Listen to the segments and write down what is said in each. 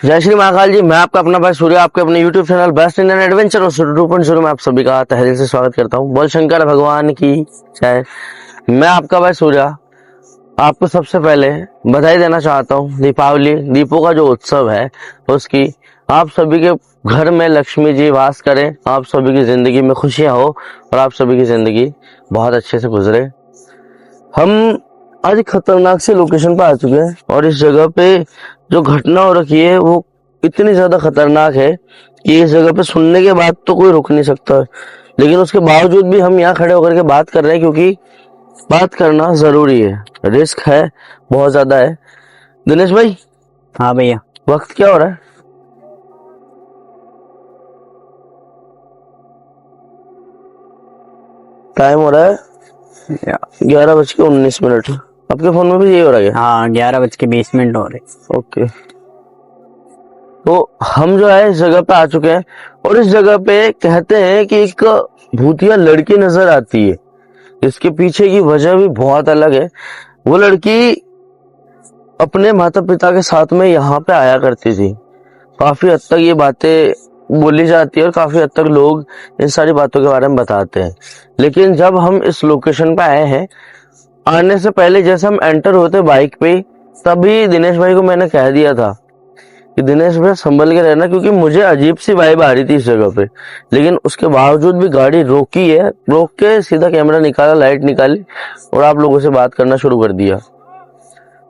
जय श्री महाकाल जी। मैं आपका अपना भाई सूर्य, आपके अपने YouTube channel best Indian adventure और 2.0 में आप सभी का तहे दिल से स्वागत करता हूं। बोल शंकर भगवान की जय। मैं आपका भाई सूर्य आपको सबसे पहले बधाई देना चाहता हूं। दीपावली, दीपों का जो उत्सव है उसकी आप सभी के घर में लक्ष्मी जी वास करें, आप सभी की जिंदगी में खुशियां हो और आप सभी की जिंदगी बहुत अच्छे से गुजरे। हम आज एक खतरनाक सी लोकेशन पे आ चुके हैं और इस जगह पे जो घटना हो रखी है वो इतनी ज्यादा खतरनाक है कि इस जगह पे सुनने के बाद तो कोई रुक नहीं सकता, लेकिन उसके बावजूद भी हम यहाँ खड़े होकर के बात कर रहे हैं क्योंकि बात करना जरूरी है। रिस्क है, बहुत ज्यादा है। दिनेश भाई। हाँ भैया। वक्त क्या हो रहा है? टाइम हो रहा है 11:19। आपके फोन में भी यही हो रहा है? हाँ, 11:20 हो रहे। ओके, तो हम जो है इस जगह पे आ चुके हैं और इस जगह पे कहते हैं कि एक भूतिया लड़की नजर आती है। इसके पीछे की वजह भी बहुत अलग है। वो लड़की अपने माता पिता के साथ में यहाँ पे आया करती थी। काफी हद तक ये बातें बोली जाती है और काफी हद तक लोग इन सारी बातों के बारे में बताते हैं। लेकिन जब हम इस लोकेशन पे आए हैं, आने से पहले जैसे हम एंटर होते बाइक पे, तभी दिनेश भाई को मैंने कह दिया था कि दिनेश भाई संभल के रहना, क्योंकि मुझे अजीब सी वाइब आ रही थी इस जगह पे। लेकिन उसके बावजूद भी गाड़ी रोकी है, रोक के सीधा कैमरा निकाला, लाइट निकाली और आप लोगों से बात करना शुरू कर दिया।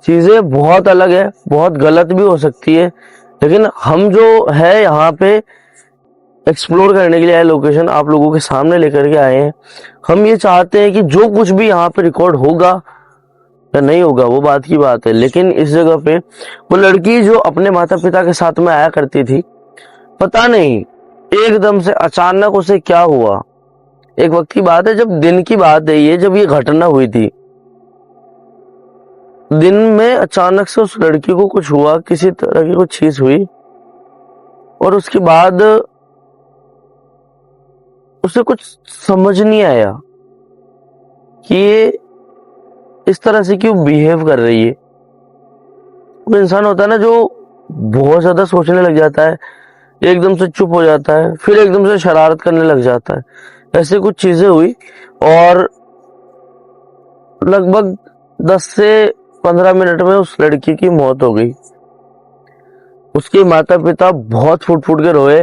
चीजें बहुत अलग है, बहुत गलत भी हो सकती है, लेकिन हम जो है यहाँ पे एक्सप्लोर करने के लिए आए, लोकेशन आप लोगों के सामने लेकर के आए हैं। हम ये चाहते हैं कि जो कुछ भी यहाँ पे रिकॉर्ड होगा या नहीं होगा वो बात की बात है, लेकिन इस जगह पे वो लड़की जो अपने माता पिता के साथ में आया करती थी, पता नहीं एकदम से अचानक उसे क्या हुआ। एक वक्त की बात है, जब दिन की बात है ये, जब ये घटना हुई थी, दिन में अचानक से उस लड़की को कुछ हुआ, किसी तरह की कुछ चीज हुई और उसके बाद उसे कुछ समझ नहीं आया कि ये इस तरह से क्यों बिहेव कर रही है। वो इंसान होता है ना जो बहुत ज्यादा सोचने लग जाता है, एकदम से चुप हो जाता है, फिर एकदम से शरारत करने लग जाता है। ऐसे कुछ चीजें हुई और लगभग 10 से 15 मिनट में उस लड़की की मौत हो गई। उसके माता पिता बहुत फूट फूट के रोए।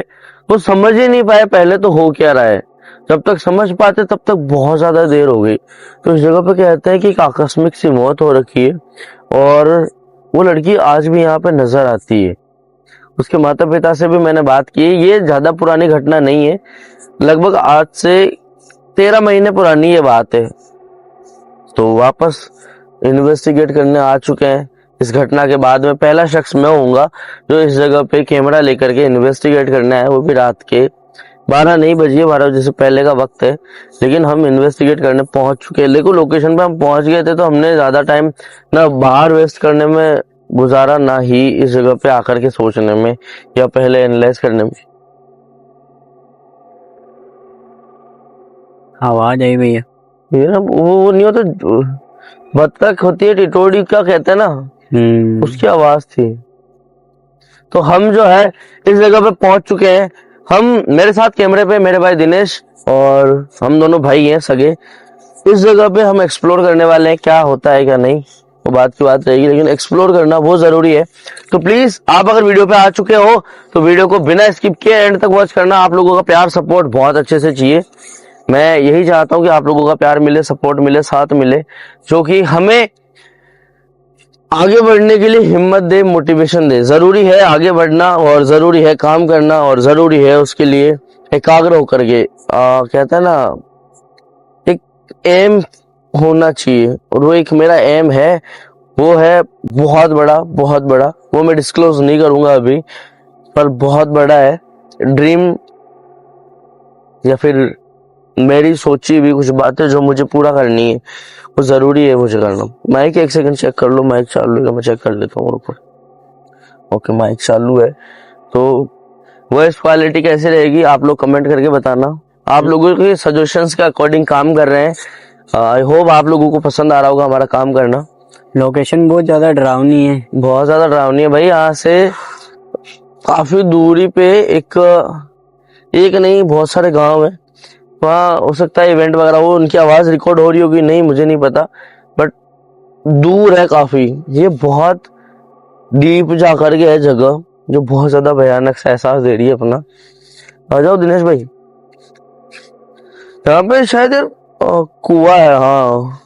वो समझ ही नहीं पाए पहले तो हो क्या रहा है। जब तक समझ पाते तब तक बहुत ज्यादा देर हो गई। तो इस जगह पे कहते हैं कि एक आकस्मिक सी मौत हो रखी है और वो लड़की आज भी यहाँ पे नजर आती है। उसके माता पिता से भी मैंने बात की। ये ज्यादा पुरानी घटना नहीं है, लगभग आज से 13 महीने पुरानी ये बात है। तो वापस इन्वेस्टिगेट करने आ चुके हैं। इस घटना के बाद में पहला शख्स मैं होऊंगा जो इस जगह पे कैमरा लेकर के इन्वेस्टिगेट करना है, वो भी रात के 12 नहीं बजे, 12 बजे से पहले का वक्त है। लेकिन हम इन्वेस्टिगेट करने पहुंच चुके हैं। देखो लोकेशन पे हम पहुंच गए थे तो हमने ज्यादा टाइम ना बाहर वेस्ट करने में गुजारा, ना ही इस जगह पे आकर के सोचने में या पहले एनालाइज करने में। आवाज आई भैया। ये ना वो नहीं होता, बत्तख होती है टिटोड़ी, क्या कहते हैं ना, उसकी आवाज थी। तो हम जो है इस जगह पे पहुंच चुके हैं। हम मेरे साथ कैमरे पे मेरे भाई दिनेश और हम दोनों भाई हैं सगे। इस जगह पे हम एक्सप्लोर करने वाले हैं, क्या होता है क्या नहीं वो बात की बात रहेगी, लेकिन एक्सप्लोर करना बहुत जरूरी है। तो प्लीज आप अगर वीडियो पे आ चुके हो तो वीडियो को बिना स्किप किए एंड तक वॉच करना। आप लोगों का प्यार सपोर्ट बहुत अच्छे से चाहिए। मैं यही चाहता हूँ कि आप लोगों का प्यार मिले, सपोर्ट मिले, साथ मिले, जो कि हमें आगे बढ़ने के लिए हिम्मत दे, मोटिवेशन दे। जरूरी है आगे बढ़ना और जरूरी है काम करना और जरूरी है उसके लिए एकाग्र होकर के कहते हैं ना, एक एम होना चाहिए। और वो एक मेरा एम है, वो है बहुत बड़ा, बहुत बड़ा। वो मैं डिस्क्लोज नहीं करूंगा अभी, पर बहुत बड़ा है ड्रीम, या फिर मेरी सोची भी कुछ बातें जो मुझे पूरा करनी है, वो जरूरी है मुझे करना। माइक एक सेकंड चेक कर लो, माइक चालू है, मैं चेक कर लेता हूँ ऊपर। ओके, माइक चालू है। तो वॉइस क्वालिटी कैसी रहेगी आप लोग कमेंट करके बताना। आप लोगों के सजेशंस के अकॉर्डिंग काम कर रहे हैं। आई होप आप लोगों को पसंद आ रहा होगा हमारा काम करना। लोकेशन बहुत ज्यादा डरावनी है, बहुत ज्यादा डरावनी है भाई। यहाँ से काफी दूरी पे एक एक नहीं बहुत सारे गांव है, वहाँ हो सकता है इवेंट वगैरह हो, उनकी आवाज रिकॉर्ड हो रही होगी, नहीं मुझे नहीं पता, बट दूर है काफी। ये बहुत डीप जा करके है जगह, जो बहुत ज्यादा भयानक सा एहसास दे रही है अपना। आ जाओ दिनेश भाई। यहाँ पे शायद कुआं है, हाँ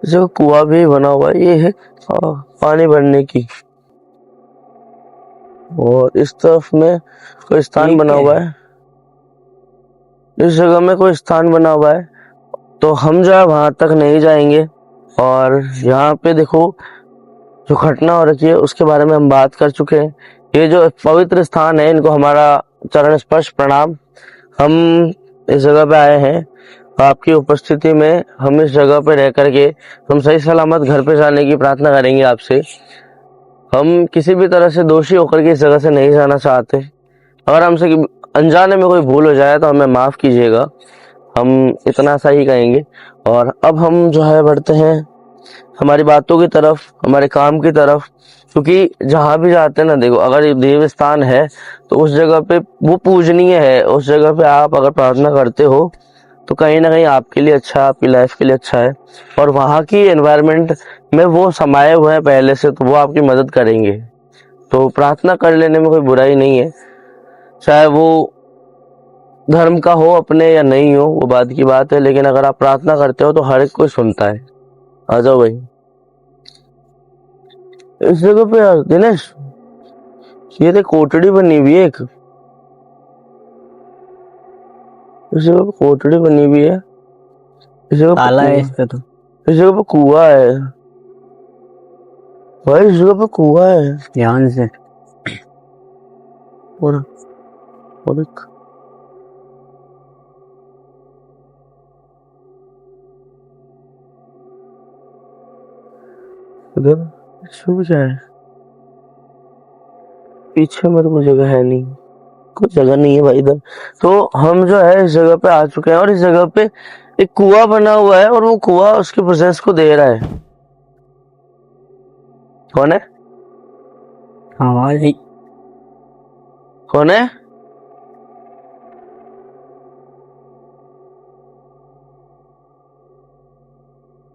इस जगह कुआं भी बना हुआ है, ये है पानी भरने की। और इस तरफ में कोई स्थान ये बना क्या हुआ है? है, इस जगह में कोई स्थान बना हुआ है, तो हम जो है वहां तक नहीं जाएंगे। और यहाँ पे देखो जो घटना हो रखी है उसके बारे में हम बात कर चुके हैं। ये जो पवित्र स्थान है, इनको हमारा चरण स्पर्श प्रणाम। हम इस जगह पे आए हैं आपकी उपस्थिति में, हम इस जगह पे रह करके हम सही सलामत घर पे जाने की प्रार्थना करेंगे आपसे। हम किसी भी तरह से दोषी होकर के इस जगह से नहीं जाना चाहते। अगर हमसे अनजाने में कोई भूल हो जाए तो हमें माफ कीजिएगा, हम इतना सा ही कहेंगे। और अब हम जो है बढ़ते हैं हमारी बातों की तरफ, हमारे काम की तरफ। क्योंकि जहां भी जाते हैं ना, देखो अगर ये देव स्थान है तो उस जगह पे वो पूजनीय है, उस जगह पे आप अगर प्रार्थना करते हो तो कहीं ना कहीं आपके लिए अच्छा है, आपकी लाइफ के लिए अच्छा है। और वहां की एनवायरनमेंट में वो समाये हुए हैं पहले से, तो वो आपकी मदद करेंगे। तो प्रार्थना कर लेने में कोई बुराई नहीं है, चाहे वो धर्म का हो अपने या नहीं हो, वो बात की बात है। लेकिन अगर आप प्रार्थना करते हो तो हर एक कोई सुनता है। आ जाओ भाई इस जगह पे। यार दिनेश, ये देख कोटड़ी बनी हुई है एक, इस जगह पे कोटड़ी बनी हुई है, इस जगह पे ताला है इस पे तो। इस जगह पे कुआं है भाई, इस जगह पे कुआं है। ध्यान से। और एक इधर इसमें भी क्या है, पीछे मेरे को जगह है नहीं, कोई जगह नहीं है भाई इधर। तो हम जो है इस जगह पे आ चुके हैं और इस जगह पे एक कुआं बना हुआ है और वो कुआं उसके प्रेजेंस को दे रहा है। कौन है? आवाज आई। कौन है?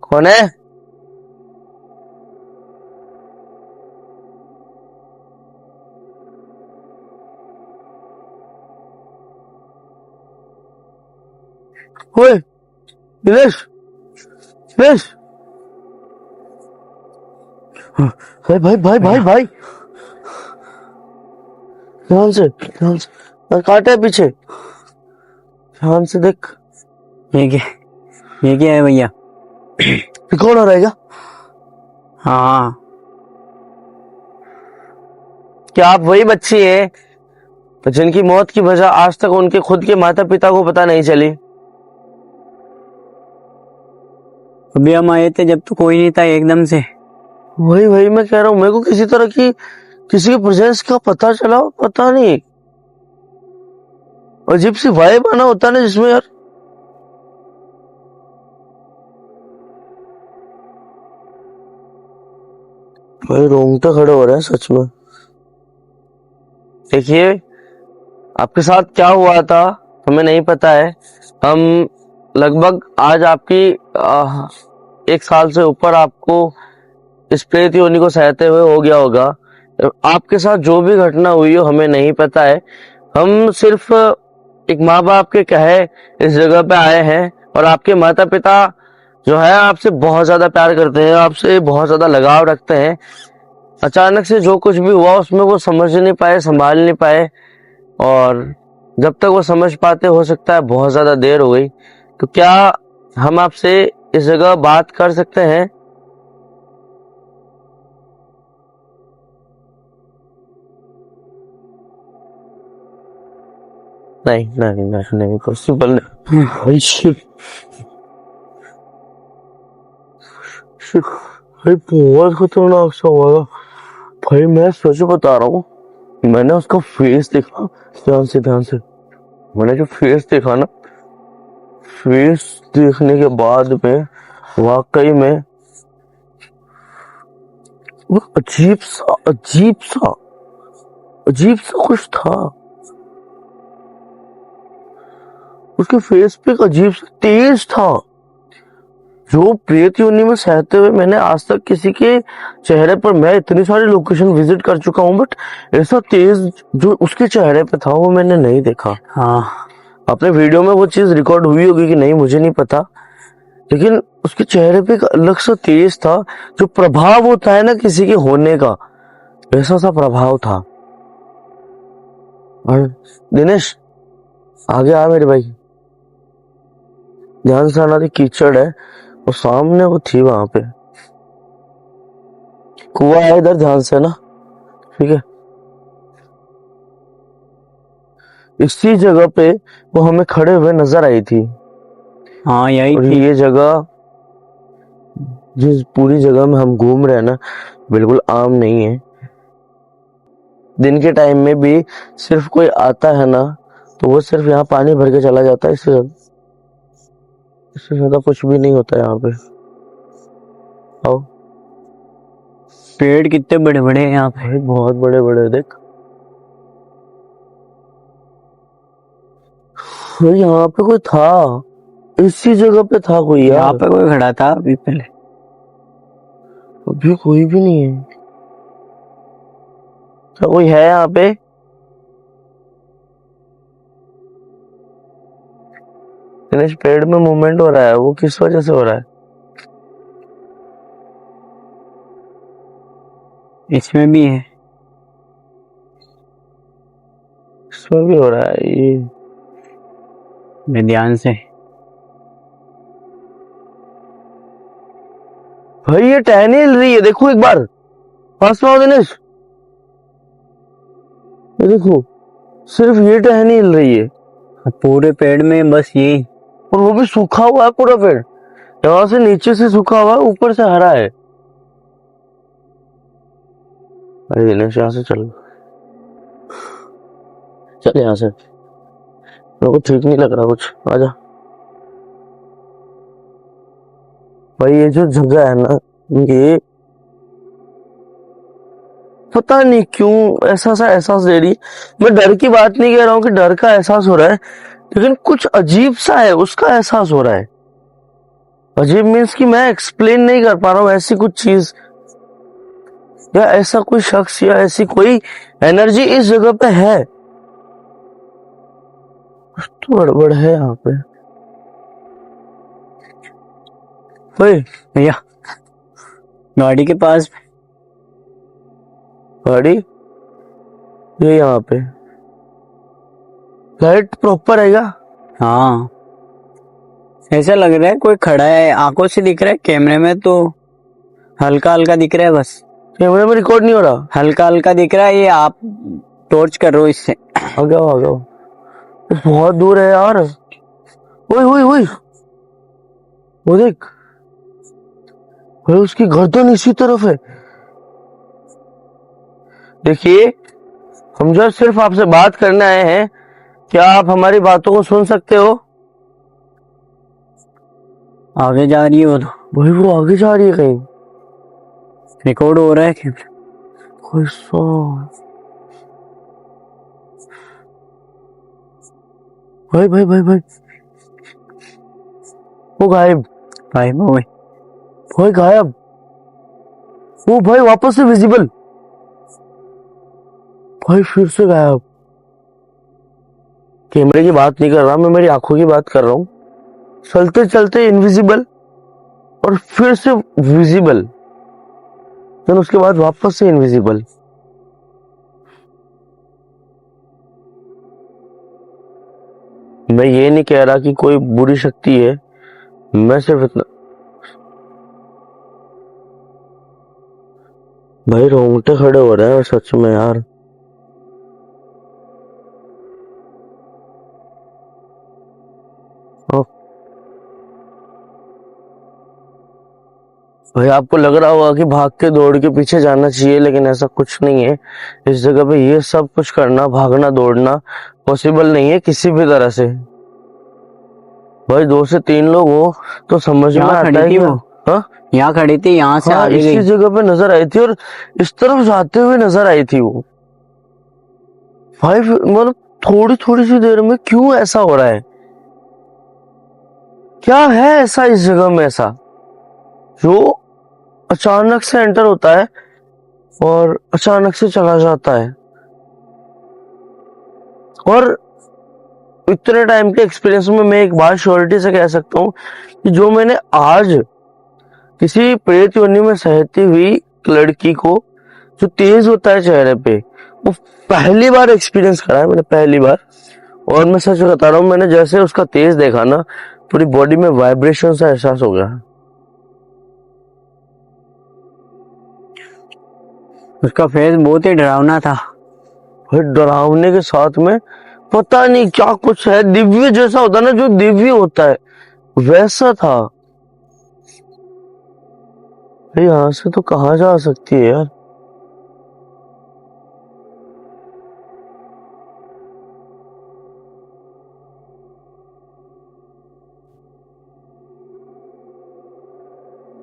कौन है? ओए दिनेश, दिनेश, भाई भाई भाई भाई भाई, ध्यान से ध्यान से, काटे है पीछे, ध्यान से देख। ये क्या? ये क्या है भैया? कौन हो रहेगा? हाँ। क्या आप वही बच्ची हैं जिनकी मौत की वजह आज तक उनके खुद के माता पिता को पता नहीं चली? अभी हम आए थे जब तो कोई नहीं था, एकदम से। वही वही मैं कह रहा हूँ, मेरे को किसी तरह की किसी के प्रेजेंस का पता चला, पता नहीं, अजीब सी वाइब आना होता ना जिसमें यार। भाई रोंगटे खड़े हो रहे हैं सच में। देखिए आपके साथ क्या हुआ था हमें नहीं पता है। हम लगभग आज आपकी 1 साल से ऊपर आपको इस प्रेत योनि को सहते हुए हो गया होगा। आपके साथ जो भी घटना हुई हो हमें नहीं पता है। हम सिर्फ एक माँ बाप के कहे इस जगह पे आए हैं और आपके माता पिता जो है आपसे बहुत ज्यादा प्यार करते हैं, आपसे बहुत ज्यादा लगाव रखते हैं। अचानक से जो कुछ भी हुआ उसमें वो समझ नहीं पाए, संभाल नहीं पाए, और जब तक वो समझ पाते हो सकता है बहुत ज्यादा देर हो गई। तो क्या हम आपसे इस जगह बात कर सकते हैं? नहीं नहीं नहीं नहीं पॉसिबल नहीं भाई। शिट शिट भाई, बहुत खतरनाक सा हुआ था भाई। मैं सच बता रहा हूँ, मैंने उसका फेस देखा, ध्यान से ध्यान से, मैंने जो फेस देखा ना, फेस देखने के बाद में वाकई में वो अजीब सा अजीब सा कुछ था, उसके फेस पे एक अजीब सा तेज था जो प्रेत योनि में सहते हुए मैंने आज तक किसी के चेहरे पर, मैं इतनी सारी लोकेशन विजिट कर चुका हूँ बट ऐसा तेज जो उसके चेहरे पे था वो मैंने नहीं देखा। हाँ, अपने वीडियो में वो चीज रिकॉर्ड हुई होगी कि नहीं मुझे नहीं पता, लेकिन उसके चेहरे पे एक अलग सा तेज था, जो प्रभाव होता है ना किसी के होने का, वैसा सा प्रभाव था। और दिनेश आगे आ मेरे भाई, ध्यान से आना, कीचड़ है और सामने वो थी वहां पे, कुआं है इधर, ध्यान से ना, ठीक है। इसी जगह पे वो हमें खड़े हुए नजर आई थी। हाँ यही और थी। ये जगह, जिस पूरी जगह में हम घूम रहे हैं ना, बिल्कुल आम नहीं है। दिन के टाइम में भी सिर्फ कोई आता है ना तो वो सिर्फ यहाँ पानी भर के चला जाता है, इससे ज्यादा कुछ भी नहीं होता यहाँ पे। आओ, पेड़ कितने बड़े बड़े हैं यहाँ पे। भाई बहुत बड़े बड़े, देख भाई यहाँ पे कोई था, इसी जगह पे था कोई यहाँ यार। पे कोई खड़ा था अभी पहले। अभी कोई भी नहीं है, क्या कोई है यहाँ पे? दिनेश, पेड़ में मूवमेंट हो रहा है, वो किस वजह से हो रहा है? इसमें भी है, इसमें भी हो रहा है ये, मैं ध्यान से। भाई ये टहनी हिल रही है, देखो एक बार, पास में आओ दिनेश, ये देखो, सिर्फ ये टहनी हिल रही है पूरे पेड़ में बस यही। और वो भी सूखा हुआ है पूरा पेड़, यहाँ से नीचे से सूखा हुआ है, ऊपर से हरा है। अरे दिनेश यहाँ से चल चल, यहाँ से, मेरे को ठीक नहीं लग रहा कुछ, आजा। भाई ये जो जगह है ना, ये पता नहीं क्यों ऐसा सा एहसास दे रही है। मैं डर की बात नहीं कह रहा हूँ कि डर का एहसास हो रहा है, लेकिन कुछ अजीब सा है, उसका एहसास हो रहा है। अजीब मीन्स कि मैं एक्सप्लेन नहीं कर पा रहा हूँ, ऐसी कुछ चीज या ऐसा कोई शख्स या ऐसी कोई एनर्जी इस जगह पे है। कुछ तो गड़बड़ है यहाँ पे। भाई भैया गाड़ी के पास। गाड़ी, ये यहाँ पे लाइट प्रॉपर है क्या? हाँ ऐसा लग रहा है कोई खड़ा है, आंखों से दिख रहा है, कैमरे में तो हल्का हल्का दिख रहा है, बस कैमरे में रिकॉर्ड नहीं हो रहा, हल्का हल्का दिख रहा है। ये आप टॉर्च कर रहे हो इससे। आ गया, बहुत दूर है यार। ओए ओए ओए, वो देख भाई, उसकी गर्दन इसी तरफ है। देखिए, हम जो सिर्फ आपसे बात करने आए हैं, क्या आप हमारी बातों को सुन सकते हो? आगे जा रही है वो तो, भाई वो आगे जा रही है कहीं, रिकॉर्ड हो रहा है कैमरा। कोई सो, भाई भाई भाई भाई, वो गायब, भाई वो भाई गायब, वो भाई वापस से विजिबल, भाई फिर से गायब। कैमरे की बात नहीं कर रहा मैं, मेरी आंखों की बात कर रहा हूँ। चलते चलते इनविजिबल और फिर से विजिबल, फिर उसके बाद वापस से इनविजिबल। मैं ये नहीं कह रहा कि कोई बुरी शक्ति है, मैं सिर्फ इतना, भाई रोंगटे खड़े हो रहे हैं सच में यार। भाई आपको लग रहा होगा कि भाग के दौड़ के पीछे जाना चाहिए, लेकिन ऐसा कुछ नहीं है। इस जगह पे ये सब कुछ करना, भागना दौड़ना पॉसिबल नहीं है किसी भी तरह से। भाई 2 से 3 लोग हो तो समझ में आता है कि हाँ, यहाँ खड़ी थी, यहाँ से हाँ, आगे इसी गई। जगह पे नजर आई थी और इस तरफ जाते हुए नजर आई थी वो। भाई मतलब थोड़ी थोड़ी सी देर में क्यों ऐसा हो रहा है? क्या है ऐसा इस जगह में, ऐसा जो अचानक से एंटर होता है और अचानक से चला जाता है? और इतने टाइम के एक्सपीरियंस में मैं एक बात श्योरिटी से कह सकता हूँ कि जो मैंने आज किसी प्रेत योनि में सहती हुई लड़की को जो तेज होता है चेहरे पे, वो पहली बार एक्सपीरियंस करा है मैंने, पहली बार। और मैं सच बता रहा हूँ, मैंने जैसे उसका तेज देखा ना, पूरी बॉडी में वाइब्रेशन सा एहसास हो गया। उसका फेस बहुत ही डरावना था। फिर डरावने के साथ में पता नहीं क्या कुछ है, दिव्य जैसा होता है ना, जो दिव्य होता है वैसा था। भाई यहाँ से तो कहाँ जा सकती है यार?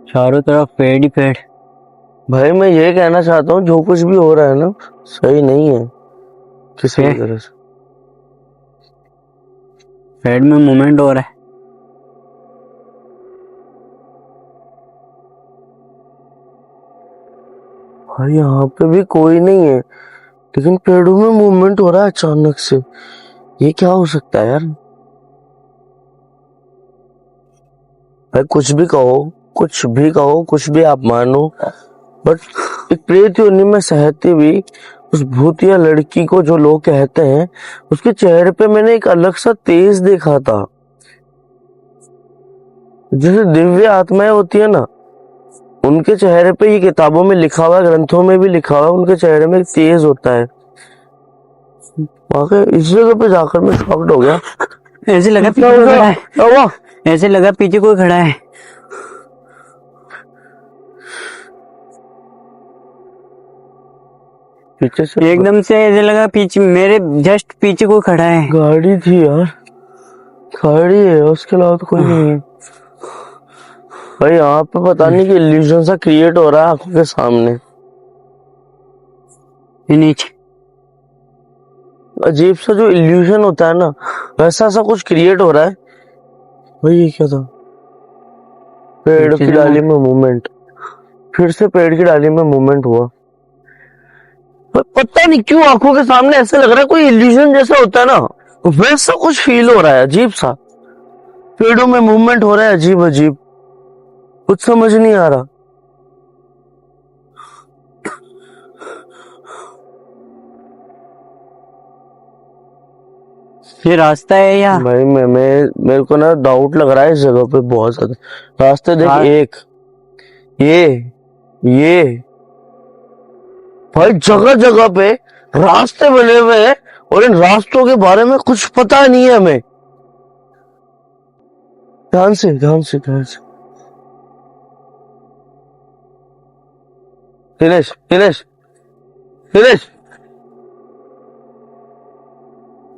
चारों तरफ पेड़ ही पेड़। भाई मैं ये कहना चाहता हूँ, जो कुछ भी हो रहा है ना सही नहीं है किसी भी तरह से। पेड़ में मूवमेंट हो रहा है। भाई यहाँ पे भी कोई नहीं है, लेकिन पेड़ों में मूवमेंट हो रहा है अचानक से। ये क्या हो सकता है यार? भाई कुछ भी कहो, कुछ भी कहो, कुछ भी आप मानो, बट एक प्रेत योनि में सहती हुई उस भूतिया लड़की को जो लोग कहते हैं, उसके चेहरे पे मैंने एक अलग सा तेज देखा था। जैसे दिव्य आत्माएं होती है ना, उनके चेहरे पे, ये किताबों में लिखा हुआ है, ग्रंथों में भी लिखा हुआ है, उनके चेहरे में एक तेज होता है। वाकई इस जगह पे जाकर मैं शॉक्ड हो गया। ऐसे लगा पीछे कोई खड़ा है। क्या हुआ? ऐसे लगा पीछे कोई खड़ा है। पीछे से एकदम से ऐसे लगा पीछे, मेरे जस्ट पीछे कोई खड़ा है। गाड़ी थी यार, गाड़ी है, उसके अलावा तो कोई नहीं है। भाई यहाँ पे पता नहीं कि इल्यूजन सा क्रिएट हो रहा है आंखों के सामने। ये नीचे अजीब सा जो इल्यूजन होता है ना, वैसा सा कुछ क्रिएट हो रहा है। भाई ये क्या था? पेड़ की डाली में मूवमेंट, फिर से पेड़ की डाली में मूवमेंट हुआ। पता नहीं क्यों आंखों के सामने ऐसे लग रहा है, कोई इल्यूजन जैसा होता है ना, वैसा कुछ फील हो रहा है, अजीब सा। पेड़ों में मूवमेंट हो रहा है, अजीब अजीब, कुछ समझ नहीं आ रहा। ये रास्ता है या? भाई मेरे को ना डाउट लग रहा है इस जगह पे बहुत ज्यादा। रास्ते देख, एक ये भाई जगह जगह पे रास्ते बने हुए हैं, और इन रास्तों के बारे में कुछ पता नहीं है हमें। ध्यान से ध्यान से ध्यान से। दिनेश दिनेश दिनेश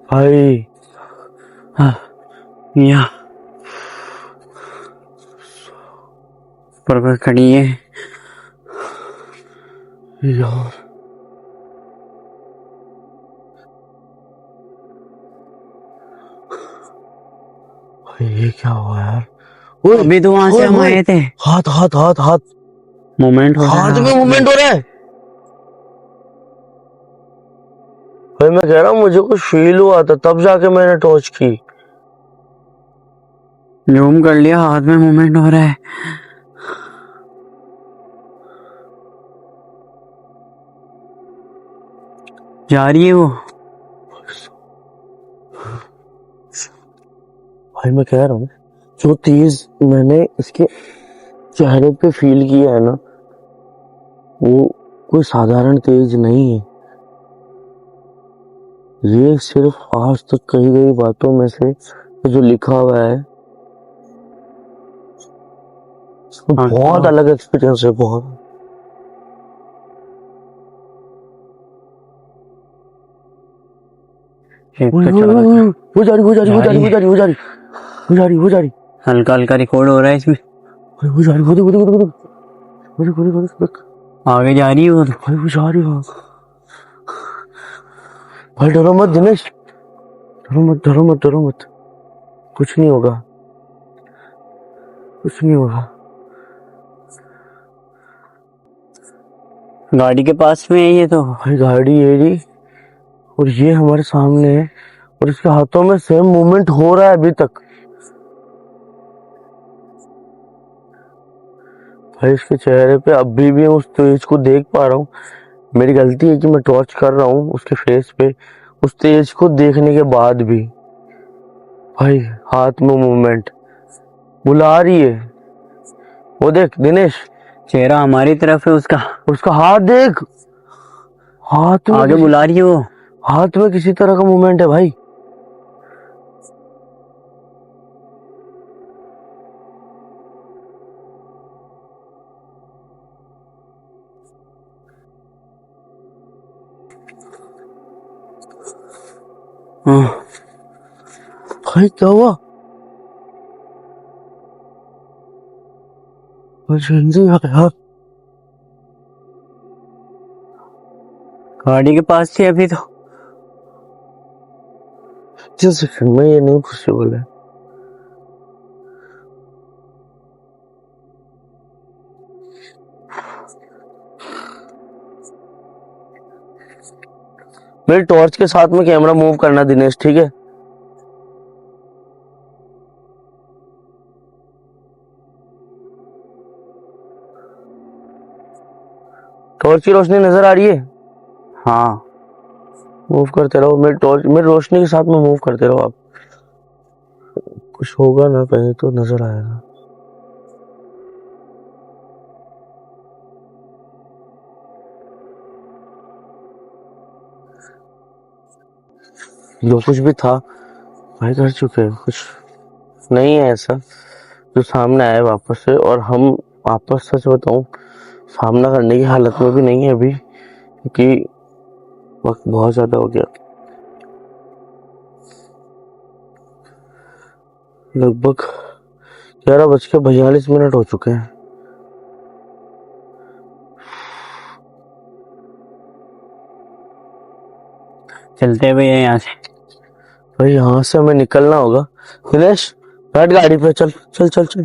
भाई, यहाँ पर खड़ी है यार। भाई ये क्या हुआ यार? अभी तो वहां से हम आए थे। हाथ हाथ हाथ हाथ मूवमेंट हो रहा है। हाथ में मूवमेंट हो रहा है। भाई मैं कह रहा हूँ, मुझे कुछ फील हुआ था, तब जाके मैंने टॉर्च की। जूम कर लिया, हाथ में मूवमेंट हो रहा है। जा रही है वो। भाई मैं कह रहा हूँ, जो तेज मैंने इसके चेहरे पे फील किया है ना, वो कोई साधारण तेज नहीं है। ये सिर्फ आज तक कही गई बातों में से जो लिखा हुआ है, बहुत अलग एक्सपीरियंस है, बहुत। वो जा रही। हल्का हल्का रिकॉर्ड हो रहा है इसमें। वो जा रही, आगे जा रही है वो। भाई वो जा रही है। भाई डरो मत दिनेश, डरो मत डरो मत डरो मत, कुछ नहीं होगा, कुछ नहीं होगा। गाड़ी के पास में है ये तो। भाई गाड़ी ये रही और ये हमारे सामने है और इसके हाथों में सेम मूवमेंट हो रहा है अभी तक। भाई इसके चेहरे पे अभी भी मैं उस तेज को देख पा रहा हूँ। मेरी गलती है कि मैं टॉर्च कर रहा हूँ उसके फेस पे, उस तेज को देखने के बाद भी। भाई हाथ में मूवमेंट, बुला रही है। वो देख दिनेश, चेहरा हमारी तरफ है उसका। उसका हाथ देख, हाथ में आगे बुला रही है वो। हाथ में किसी तरह का मूवमेंट है भाई। हाँ। भाई क्या हुआ? जल्दी आ गया। गाड़ी के पास थी अभी तो। जिस सेकंड में ये नहीं पॉसिबल है। मेरे टॉर्च के साथ में कैमरा मूव करना दिनेश, ठीक है? टॉर्च की रोशनी नजर आ रही है? हाँ। मूव करते रहो, मेरे टॉर्च मेरी रोशनी के साथ में मूव करते रहो आप। कुछ होगा ना कहीं तो नजर आएगा। जो कुछ भी था भाई कर चुके हैं, कुछ नहीं है ऐसा जो सामने आए वापस से। और हम वापस सच बताऊं सामना करने की हालत में भी नहीं है अभी, क्योंकि वक्त बहुत ज्यादा हो गया। लगभग 11:42 हो चुके हैं। चलते हुए यहाँ से। भाई यहाँ से हमें निकलना होगा। दिनेश बैठ गाड़ी पे, चल चल चल चल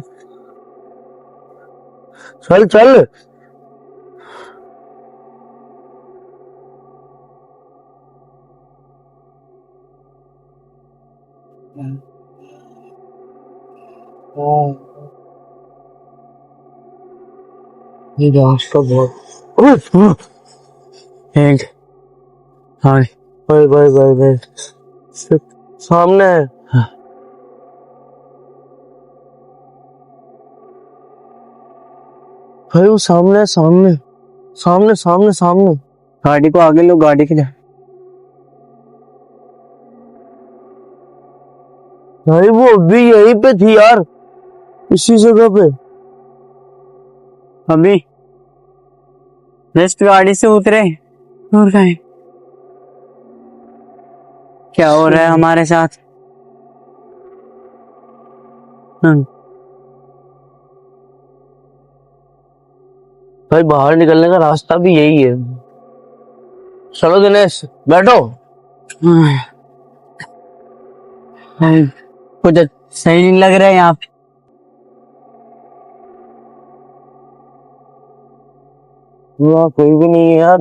चल चल। ये रास्ता बहुत एक। हाँ। भाई भाई भाई भाई सामने है। हाँ। भाई वो सामने है, सामने सामने सामने सामने। गाड़ी को आगे लो, गाड़ी के लिए। भाई वो अभी यहीं पे थी यार, इसी जगह पे। अभी जस्ट गाड़ी से उतरे और गए। क्या हो रहा है हमारे साथ? भाई बाहर निकलने का रास्ता भी यही है। चलो दिनेश बैठो। कुछ सही नहीं लग रहा है यहाँ पे। वहाँ कोई भी नहीं है यार।